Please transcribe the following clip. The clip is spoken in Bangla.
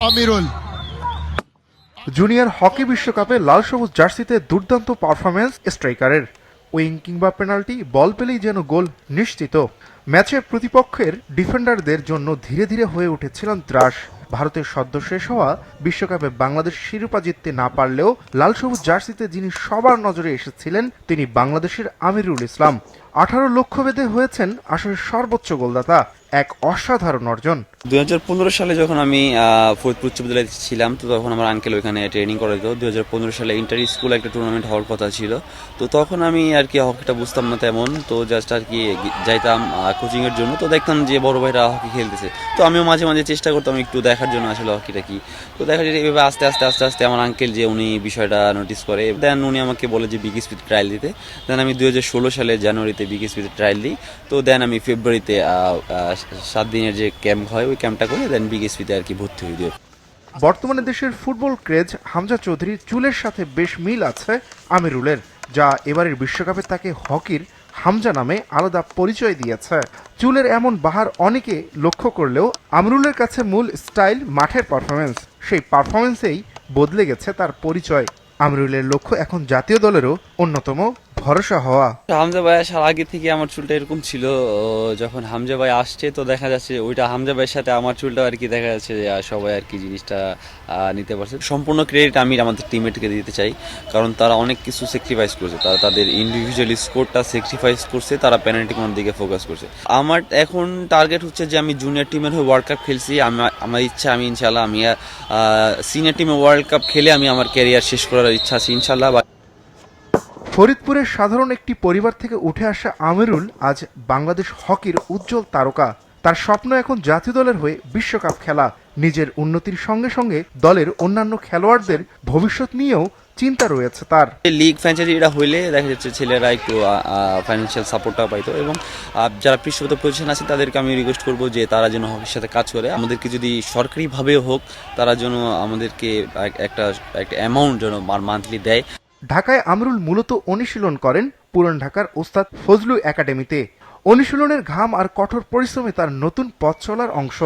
আমিরুল জুনিয়র হকি বিশ্বকাপে লাল সবুজ জার্সিতে দুর্দান্ত পারফরম্যান্স স্ট্রাইকারের। উইং কিংবা পেনাল্টি বল পেলেই যেন গোল নিশ্চিত। ম্যাচে প্রতিপক্ষের ডিফেন্ডারদের জন্য ধীরে ধীরে হয়ে উঠেছিলেন ত্রাস। ভারতের সদ্য শেষ হওয়া বিশ্বকাপে বাংলাদেশ শিরোপা জিততে না পারলেও লাল সবুজ জার্সিতে যিনি সবার নজরে এসেছিলেন তিনি বাংলাদেশের আমিরুল ইসলাম। 18 লক্ষ্য ভেদে হয়েছেন আসলে সর্বোচ্চ গোলদাতা, এক অসাধারণ অর্জন। 2015 সালে যখন আমি ফরিদপুর উচ্চ বিদ্যালয়ে ছিলাম, তো তখন আমার আঙ্কেল ওইখানে ট্রেনিং করে দিত। 2015 সালে ইন্টার স্কুল একটা টুর্নামেন্ট হওয়ার কথা ছিল, তো তখন আমি আর কি হকিটা বুঝতাম না তেমন, তো জাস্ট আর কি যাইতাম কোচিংয়ের জন্য, তো দেখতাম যে বড় ভাইরা হকি খেলতেছে, তো আমিও মাঝে মাঝে চেষ্টা করতাম একটু দেখার জন্য আসলে হকিটা কি। তো দেখা যায় এভাবে আস্তে আস্তে আস্তে আস্তে আমার আঙ্কেল যে উনি বিষয়টা নোটিস করে, দেন উনি আমাকে বলে যে বিগ স্পিড ট্রায়াল দিতে। দেন আমি 2016 সালে জানুয়ারিতে বিগ স্পিড ট্রায়াল দিই। তো দেন আমি ফেব্রুয়ারিতে 7 দিনের যে ক্যাম্প হয় ওই ক্যাম্পটা করে দেন বিএসপিতে আর কি ভর্তি হয়ে যায়। বর্তমানে দেশের ফুটবল ক্রেজ হামজা চৌধুরীর চুলের সাথে বেশ মিল আছে আমিরুলের, যা এবারের বিশ্বকাপে তাকে হকির হামজা নামে আলাদা পরিচয় দিয়েছে। চুলের এমন বাহার অনেকে লক্ষ্য করলেও আমিরুলের কাছে মূল স্টাইল মাঠের পারফরমেন্স। সেই পারফরমেন্সেই বদলে গেছে তার পরিচয়। আমিরুলের লক্ষ্য এখন জাতীয় দলেরও অন্যতম ভরসা হওয়া। হামজা ভাই আসার আগে থেকে আমার চুলটা এরকম ছিল, যখন হামজা ভাই আসছে তো দেখা যাচ্ছে ওইটা হামজা ভাইয়ের সাথে আমার চুলটা আর কি দেখা যাচ্ছে যে সবাই আর কি জিনিসটা নিতে পারছে। সম্পূর্ণ ক্রেডিট আমি আমাদের টিমমেটকে দিতে চাই, কারণ তারা অনেক কিছু স্যাক্রিফাইস করছে, তারা তাদের ইন্ডিভিজুয়াল স্কোরটা স্যাক্রিফাইস করছে, তারা পেনাল্টি কোনার দিকে ফোকাস করছে। আমার এখন টার্গেট হচ্ছে যে আমি জুনিয়র টিমের হয়ে ওয়ার্ল্ড কাপ খেলছি, আমার ইচ্ছা আমি ইনশাল্লাহ আমি সিনিয়র টিমে ওয়ার্ল্ড কাপ খেলে আমি আমার ক্যারিয়ার শেষ করার ইচ্ছা আছে ইনশাল্লাহ। ফরিদপুরের সাধারণ একটি পরিবার থেকে উঠে আসা আমিরুল আজ বাংলাদেশ হকির উজ্জ্বল তারকা। তার স্বপ্ন এখন জাতীয় দলের হয়ে বিশ্বকাপ খেলা। নিজের উন্নতির সঙ্গে সঙ্গে দলের অন্যান্য খেলোয়াড়দের ভবিষ্যৎ নিয়েও চিন্তা রয়েছে তার। লিগ ফ্র্যাঞ্চাইজিটা হইলে দেখা যাচ্ছে ছেলেরা একটু ফাইন্যান্সিয়াল সাপোর্টটা পাইতো, এবং যারা পৃষ্ঠপোষক পজিশন আছে তাদেরকে আমি রিকোয়েস্ট করবো যে তারা যেন হকির সাথে কাজ করে, আমাদেরকে যদি সরকারিভাবে হোক তারা যেন আমাদেরকে একটা অ্যামাউন্ট যেন মান্থলি দেয়। ঢাকায় আমিরুল মূলত অনুশীলন করেন পুরান ঢাকার ওস্তাদ ফজলু একাডেমিতে। অনুশীলনের ঘাম আর কঠোর পরিশ্রমে তার নতুন পথ চলার অংশ।